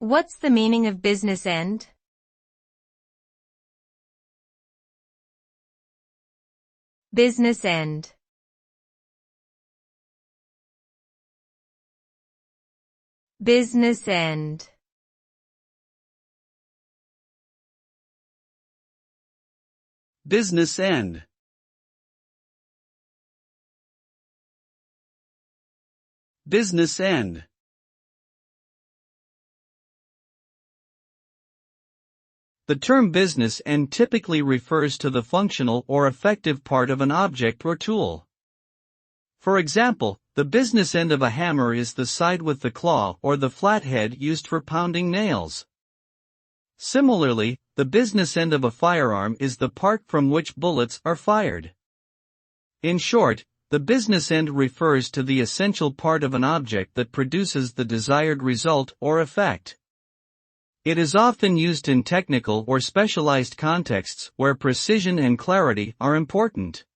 What's the meaning of business end? Business end. Business end. Business end. Business end. The term business end typically refers to the functional or effective part of an object or tool. For example, the business end of a hammer is the side with the claw or the flathead used for pounding nails. Similarly, the business end of a firearm is the part from which bullets are fired. In short, the business end refers to the essential part of an object that produces the desired result or effect. It is often used in technical or specialized contexts where precision and clarity are important.